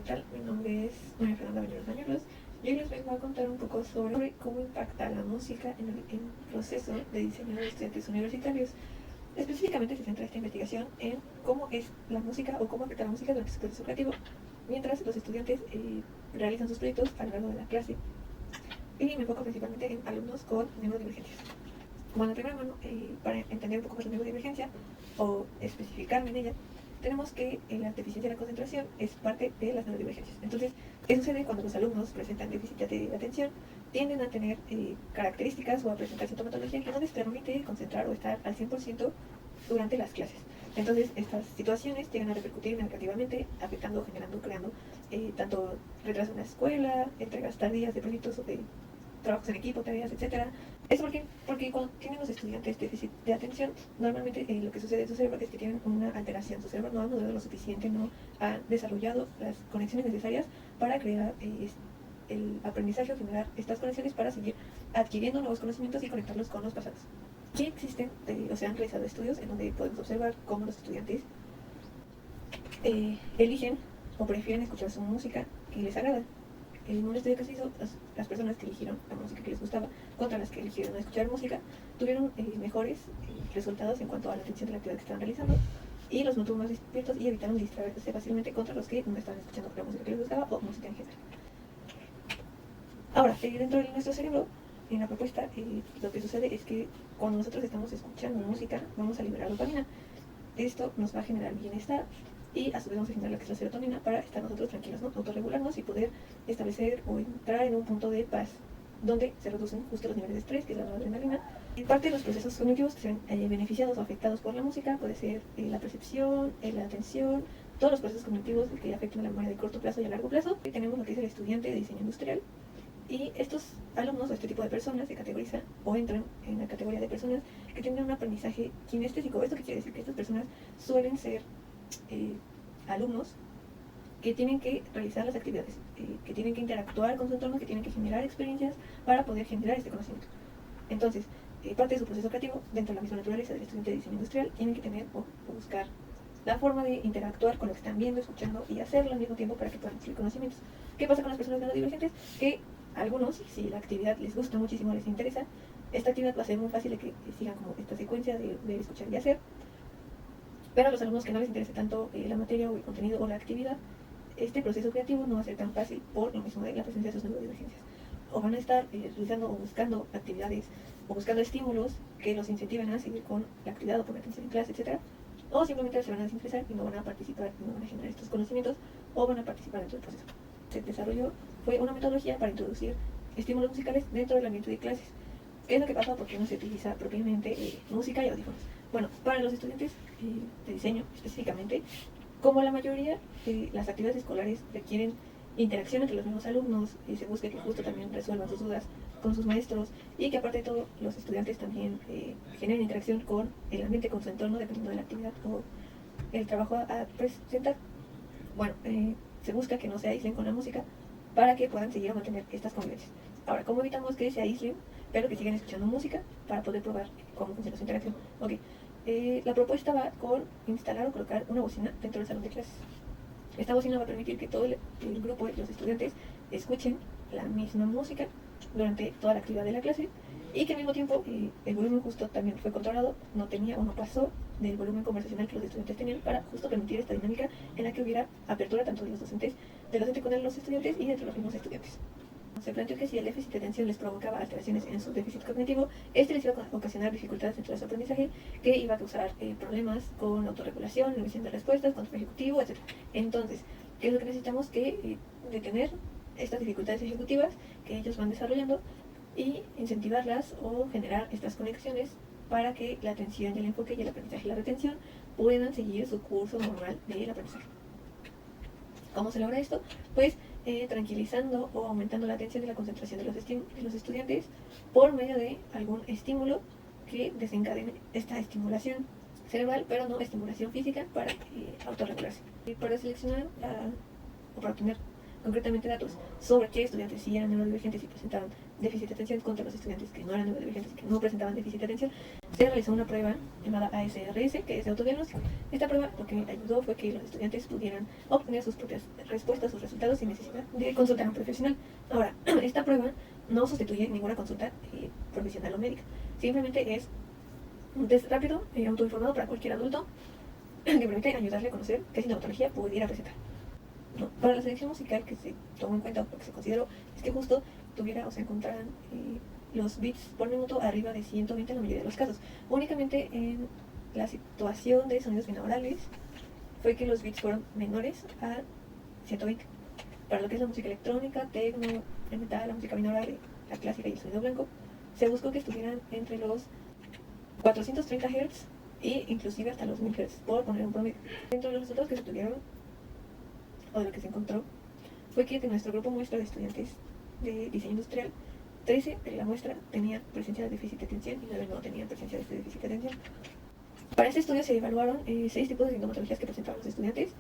tal? Mi nombre es María Fernanda Bañuelos Bañuelos. Yo les vengo a contar un poco sobre cómo impacta la música en el proceso de diseño de estudiantes universitarios. Específicamente se centra esta investigación en cómo es la música o cómo afecta la música durante su proceso creativo, mientras los estudiantes realizan sus proyectos a lo largo de la clase. Y me enfoco principalmente en alumnos con neurodivergencias. Bueno, primero, para entender un poco más la neurodivergencia o especificarme en ella, tenemos que la deficiencia de la concentración es parte de las neurodivergencias. Entonces, ¿qué sucede cuando los alumnos presentan déficit de atención? Tienden a tener características o a presentar sintomatología que no les permite concentrar o estar al 100% durante las clases. Entonces, estas situaciones llegan a repercutir negativamente, afectando, generando, creando tanto retraso en la escuela, entregas tardías de proyectos o de trabajos en equipo, tareas, etcétera. Es porque cuando tienen los estudiantes déficit de atención, normalmente lo que sucede en su cerebro es que tienen una alteración. Su cerebro no ha madurado lo suficiente, no ha desarrollado las conexiones necesarias para crear el aprendizaje o generar estas conexiones para seguir adquiriendo nuevos conocimientos y conectarlos con los pasados. Sí existen, o se han realizado estudios en donde podemos observar cómo los estudiantes eligen o prefieren escuchar su música que les agrada. En un estudio que se hizo, las personas que eligieron la música que les gustaba contra las que eligieron no escuchar música tuvieron mejores resultados en cuanto a la atención de la actividad que estaban realizando y los mantuvo más despiertos y evitaron distraerse fácilmente contra los que no estaban escuchando la música que les gustaba o música en general. Ahora, dentro de nuestro cerebro, en la propuesta, lo que sucede es que cuando nosotros estamos escuchando música, vamos a liberar dopamina. Esto nos va a generar bienestar y a su vez vamos a generar la que es la serotonina para estar nosotros tranquilos, ¿no? Autorregularnos y poder establecer o entrar en un punto de paz donde se reducen justo los niveles de estrés, que es la adrenalina. Y parte de los procesos cognitivos que se ven beneficiados o afectados por la música puede ser la percepción, la atención, todos los procesos cognitivos que afectan a la memoria de corto plazo y a largo plazo. Y tenemos lo que es el estudiante de diseño industrial. Y estos alumnos o este tipo de personas se categorizan o entran en la categoría de personas que tienen un aprendizaje kinestésico. ¿Esto qué quiere decir? Que estas personas suelen ser alumnos que tienen que realizar las actividades, que tienen que interactuar con su entorno, que tienen que generar experiencias para poder generar este conocimiento. Entonces, parte de su proceso creativo, dentro de la misma naturaleza del estudiante de diseño industrial, tienen que tener o buscar la forma de interactuar con lo que están viendo, escuchando y hacerlo al mismo tiempo para que puedan adquirir conocimientos. ¿Qué pasa con las personas neurodivergentes? Que algunos, si la actividad les gusta muchísimo, les interesa, esta actividad va a ser muy fácil de que sigan como esta secuencia de escuchar y hacer. Pero a los alumnos que no les interese tanto la materia o el contenido o la actividad, este proceso creativo no va a ser tan fácil por lo mismo de la presencia de sus neurodivergencias. O van a estar realizando o buscando actividades o buscando estímulos que los incentiven a seguir con la actividad o poner atención en clase, etc. O simplemente se van a desinteresar y no van a participar, no van a generar estos conocimientos o van a participar dentro del proceso. Se desarrolló fue una metodología para introducir estímulos musicales dentro del ambiente de clases. ¿Qué es lo que pasa? Porque no se utiliza propiamente música y audífonos. Bueno, para los estudiantes de diseño específicamente, como la mayoría de las actividades escolares requieren interacción entre los mismos alumnos y se busca que justo también resuelvan sus dudas con sus maestros y que aparte de todo los estudiantes también generen interacción con el ambiente, con su entorno, dependiendo de la actividad o el trabajo a presentar. Bueno, se busca que no se aíslen con la música para que puedan seguir o mantener estas convivencias. Ahora, ¿cómo evitamos que se aíslen, pero que sigan escuchando música para poder probar cómo funciona su interacción? Ok, la propuesta va con instalar o colocar una bocina dentro del salón de clases. Esta bocina va a permitir que todo el grupo de los estudiantes escuchen la misma música durante toda la actividad de la clase y que al mismo tiempo el volumen justo también fue controlado, no tenía o no pasó del volumen conversacional que los estudiantes tenían para justo permitir esta dinámica en la que hubiera apertura tanto de los docentes, del docente con los estudiantes y de los mismos estudiantes. Se planteó que si el déficit de atención les provocaba alteraciones en su déficit cognitivo, este les iba a ocasionar dificultades dentro de su aprendizaje, que iba a causar problemas con autorregulación, emisión de respuestas, control ejecutivo, etc. Entonces, ¿qué es lo que necesitamos? Que detener estas dificultades ejecutivas que ellos van desarrollando y incentivarlas o generar estas conexiones para que la atención y el enfoque y el aprendizaje y la retención puedan seguir su curso normal del aprendizaje. ¿Cómo se logra esto? Pues tranquilizando o aumentando la atención y la concentración de los estudiantes por medio de algún estímulo que desencadene esta estimulación cerebral, pero no estimulación física para autorregularse. Y para seleccionar o para obtener concretamente datos sobre qué estudiantes sí eran neurodivergentes y presentaban déficit de atención contra los estudiantes que no eran neurodivergentes y que no presentaban déficit de atención. Se realizó una prueba llamada ASRS, que es de autodiagnóstico. Esta prueba lo que ayudó fue que los estudiantes pudieran obtener sus propias respuestas, sus resultados sin necesidad de consultar a un profesional. Ahora, esta prueba no sustituye ninguna consulta profesional o médica. Simplemente es un test rápido, autoinformado para cualquier adulto, que permite ayudarle a conocer qué sintomatología pudiera presentar. No. Para la selección musical que se tomó en cuenta, lo que se consideró es que justo tuviera o se encontraran los beats por minuto arriba de 120 en la mayoría de los casos. Únicamente en la situación de sonidos binaurales fue que los beats fueron menores a 120. Para lo que es la música electrónica, techno, el metal, la música binaural, la clásica y el sonido blanco, se buscó que estuvieran entre los 430 Hz e inclusive hasta los 1000 Hz, por poner un promedio. Dentro de los resultados que se tuvieron, o de lo que se encontró, fue que de nuestro grupo muestra de estudiantes de diseño industrial, 13 de la muestra tenían presencia de déficit de atención y 9 no tenían presencia de este déficit de atención. Para este estudio se evaluaron 6 tipos de sintomatologías que presentaban los estudiantes.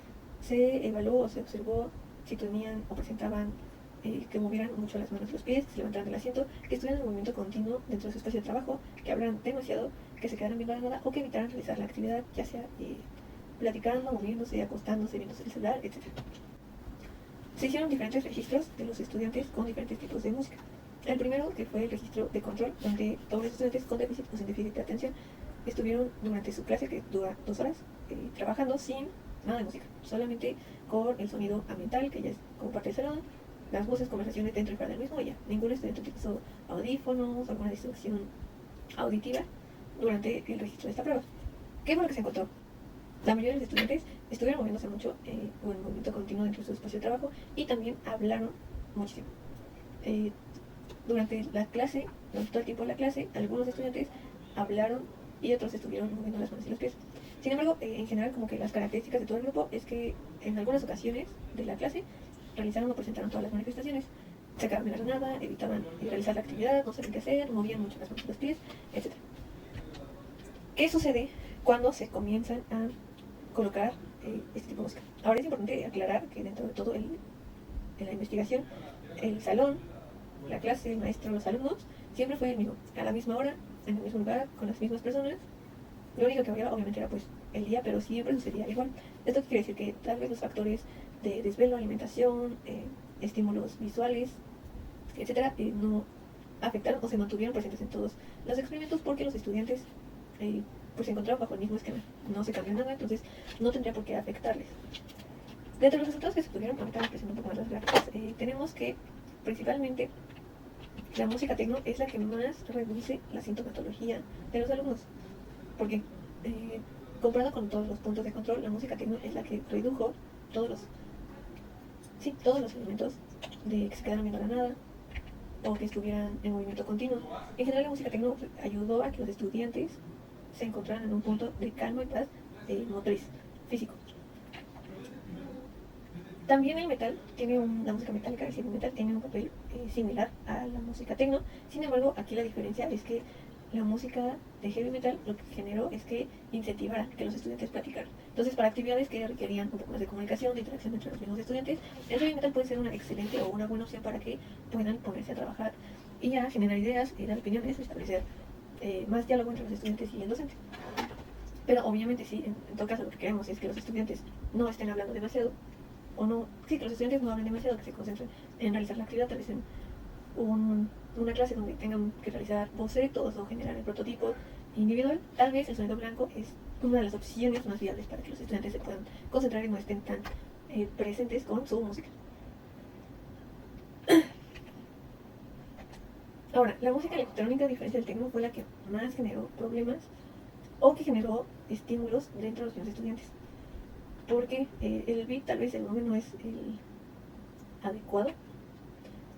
Se evaluó o se observó si tenían o presentaban que movieran mucho las manos y los pies, que se levantaran del asiento, que estuvieran en movimiento continuo dentro de su espacio de trabajo, que hablaran demasiado, que se quedaran viendo la nada o que evitaran realizar la actividad, ya sea platicando, moviéndose, acostándose, viéndose el celular, etc. Se hicieron diferentes registros de los estudiantes con diferentes tipos de música. El primero, que fue el registro de control, donde todos los estudiantes con déficit o sin déficit de atención estuvieron durante su clase, que dura 2 horas, trabajando sin nada de música, solamente con el sonido ambiental, que ya es como parte del salón, las voces, conversaciones dentro y fuera del mismo, y ya. Ningún estudiante utilizó audífonos o alguna distracción auditiva durante el registro de esta prueba. ¿Qué fue lo que se encontró? La mayoría de los estudiantes estuvieron moviéndose mucho o en movimiento continuo dentro de su espacio de trabajo y también hablaron muchísimo. Durante la clase, todo el tiempo de la clase, algunos estudiantes hablaron y otros estuvieron moviendo las manos y los pies. Sin embargo, en general, como que las características de todo el grupo es que en algunas ocasiones de la clase realizaron o presentaron todas las manifestaciones. Se quedaban en la nada, evitaban realizar la actividad, no sabían qué hacer, movían mucho las manos y los pies, etc. ¿Qué sucede cuando se comienzan a colocar este tipo de música? Ahora es importante aclarar que dentro de todo en la investigación, el salón, la clase, el maestro, los alumnos, siempre fue el mismo, a la misma hora, en el mismo lugar, con las mismas personas. Lo único que variaba obviamente era pues el día, pero siempre sucedía igual. Esto quiere decir que tal vez los factores de desvelo, alimentación, estímulos visuales, etcétera, no afectaron o se mantuvieron presentes en todos los experimentos porque los estudiantes pues se encontraban bajo el mismo esquema, no se cambió nada, entonces no tendría por qué afectarles. Dentro de los resultados que se tuvieron, ahorita les presento un poco más las gráficas, tenemos que principalmente la música techno es la que más reduce la sintomatología de los alumnos, porque comparado con todos los puntos de control, la música techno es la que redujo todos los elementos de que se quedaran viendo la nada o que estuvieran en movimiento continuo. En general, la música techno ayudó a que los estudiantes se encontraran en un punto de calma y paz motriz, físico. También el metal la música metálica, es decir, el metal tiene un papel similar a la música techno. Sin embargo, aquí la diferencia es que la música de heavy metal lo que generó es que incentivara que los estudiantes platicaran. Entonces, para actividades que requerían un poco más de comunicación, de interacción entre los mismos estudiantes, el heavy metal puede ser una excelente o una buena opción para que puedan ponerse a trabajar y a generar ideas, dar opiniones, establecer más diálogo entre los estudiantes y el docente. Pero obviamente sí, en todo caso lo que queremos es que los estudiantes no estén hablando demasiado, que los estudiantes no hablen demasiado, que se concentren en realizar la actividad, tal vez en una clase donde tengan que realizar bocetos o generar el prototipo individual. Tal vez el sonido blanco es una de las opciones más viables para que los estudiantes se puedan concentrar y no estén tan presentes con su música. Ahora, la música electrónica, a diferencia del techno, fue la que más generó problemas o que generó estímulos dentro de los mismos estudiantes. Porque el beat, tal vez el nombre no es el adecuado,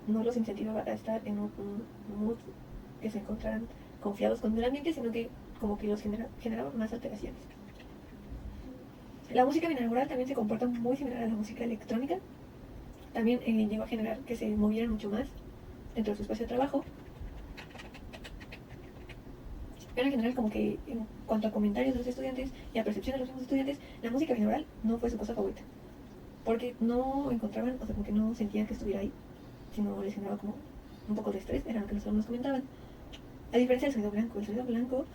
no los incentivaba a estar en un mood que se encontraran confiados con el ambiente, sino que como que los generaba más alteraciones. La música binaural también se comporta muy similar a la música electrónica. También llegó a generar que se movieran mucho más dentro de su espacio de trabajo. Pero en general, como que en cuanto a comentarios de los estudiantes y a percepción de los mismos estudiantes, la música binaural no fue su cosa favorita. porque no encontraban, o sea, como que no sentían que estuviera ahí, sino les generaba como un poco de estrés, era lo que los alumnos comentaban. A diferencia del sonido blanco, el sonido blanco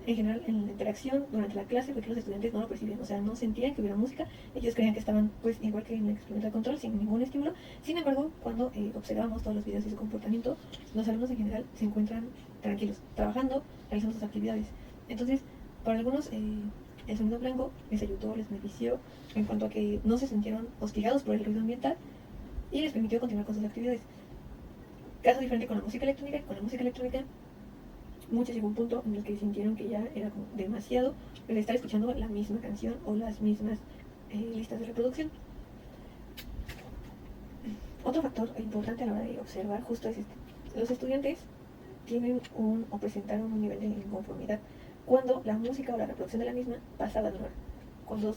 en general en la interacción durante la clase fue que los estudiantes no lo percibían, o sea, no sentían que hubiera música, ellos creían que estaban pues igual que en el experimental control, sin ningún estímulo. Sin embargo, cuando observamos todos los videos de su comportamiento, los alumnos en general se encuentran tranquilos, trabajando, realizando sus actividades. Entonces, para algunos el sonido blanco les ayudó, les benefició en cuanto a que no se sintieron hostigados por el ruido ambiental y les permitió continuar con sus actividades. Caso diferente con la música electrónica. Con la música electrónica muchos llegó un punto en el que sintieron que ya era como demasiado el estar escuchando la misma canción o las mismas listas de reproducción. Otro factor importante a la hora de observar justo es este. Los estudiantes tienen o presentaron un nivel de inconformidad cuando la música o la reproducción de la misma pasaba de una hora. Cuando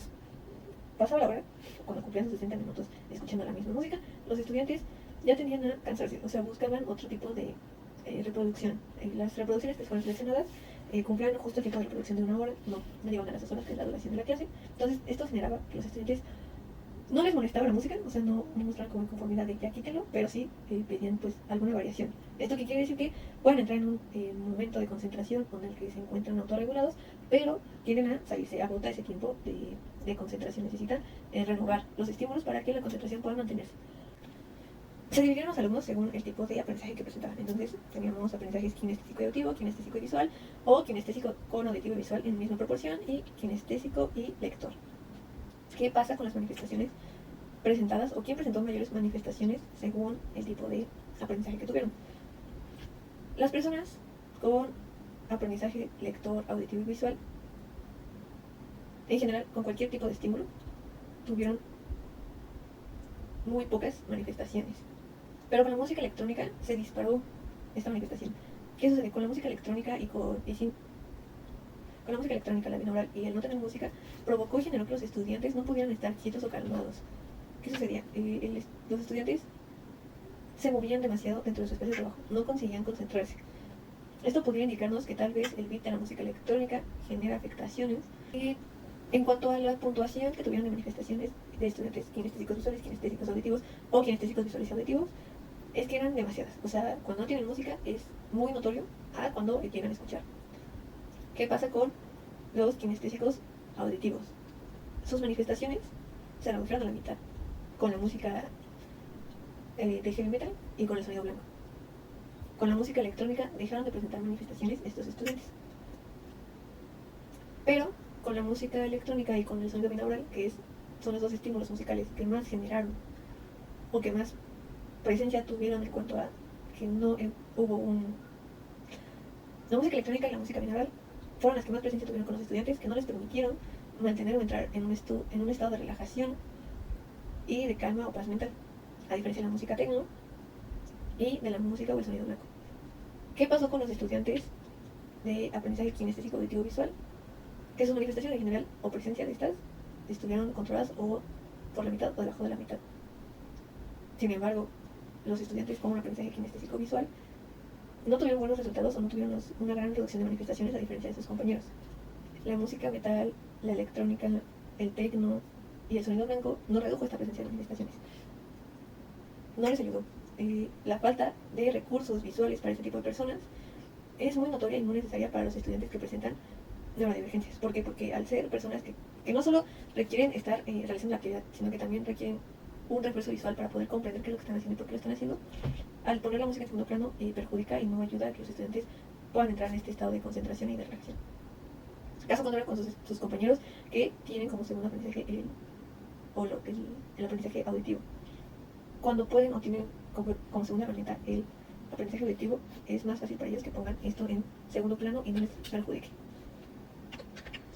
pasaba la hora, cuando cumplían sus 60 minutos escuchando la misma música, los estudiantes ya tendían a cansarse, o sea, buscaban otro tipo de reproducción. Las reproducciones que fueron seleccionadas cumplían justo el tiempo de reproducción de una hora, no llegaban a las 2 horas, que es la duración de la clase. Entonces, esto generaba que los estudiantes no les molestaba la música, o sea, no mostraban como inconformidad de ya quítenlo, pero sí pedían pues alguna variación. Esto que quiere decir que pueden entrar en un momento de concentración con el que se encuentran autorregulados, pero tienden a salirse, agota ese tiempo de concentración. Necesitan renovar los estímulos para que la concentración pueda mantenerse. Se dividieron los alumnos según el tipo de aprendizaje que presentaban. Entonces teníamos aprendizajes kinestésico y auditivo, kinestésico y visual, o kinestésico con auditivo y visual en misma proporción, y kinestésico y lector. ¿Qué pasa con las manifestaciones presentadas o quién presentó mayores manifestaciones según el tipo de aprendizaje que tuvieron? Las personas con aprendizaje lector, auditivo y visual, en general, con cualquier tipo de estímulo, tuvieron muy pocas manifestaciones. Pero con la música electrónica se disparó esta manifestación. ¿Qué sucede? Con la música electrónica con la música electrónica, la binaural y el no tener música, provocó y generó que los estudiantes no pudieran estar quietos o calmados. ¿Qué sucedía? Los estudiantes se movían demasiado dentro de su espacio de trabajo, no conseguían concentrarse. Esto podría indicarnos que tal vez el beat de la música electrónica genera afectaciones. En cuanto a la puntuación que tuvieron de manifestaciones de estudiantes kinestésicos visuales, kinestésicos auditivos o kinestésicos visuales y auditivos, es que eran demasiadas. O sea, cuando no tienen música es muy notorio a cuando llegan a escuchar. ¿Qué pasa con los kinestésicos auditivos? Sus manifestaciones se redujeron a la mitad con la música de heavy metal y con el sonido blanco. Con la música electrónica dejaron de presentar manifestaciones estos estudiantes. Pero con la música electrónica y con el sonido binaural, son los dos estímulos musicales que más generaron o que más presencia tuvieron en cuanto a que no hubo un... La música electrónica y la música binaural fueron las que más presencia tuvieron con los estudiantes, que no les permitieron mantener o entrar en un estado de relajación y de calma o paz mental, a diferencia de la música techno y de la música o el sonido blanco. ¿Qué pasó con los estudiantes de aprendizaje kinestésico auditivo visual? Que sus manifestaciones en general o presencia de estas estuvieron controladas o por la mitad o debajo de la mitad. Sin embargo, los estudiantes con un aprendizaje kinestésico visual no tuvieron buenos resultados o no tuvieron una gran reducción de manifestaciones a diferencia de sus compañeros. La música metal, la electrónica, el techno y el sonido blanco no redujo esta presencia de manifestaciones. No les ayudó. La falta de recursos visuales para este tipo de personas es muy notoria y muy necesaria para los estudiantes que presentan neurodivergencias. ¿Por qué? Porque al ser personas que no solo requieren estar realizando la actividad, sino que también requieren un refuerzo visual para poder comprender qué es lo que están haciendo y por qué lo están haciendo, al poner la música en segundo plano perjudica y no ayuda a que los estudiantes puedan entrar en este estado de concentración y de relajación. Caso contrario con sus compañeros que tienen como segundo aprendizaje el aprendizaje auditivo. Cuando pueden o tienen como segunda herramienta el aprendizaje auditivo, es más fácil para ellos que pongan esto en segundo plano y no les perjudique.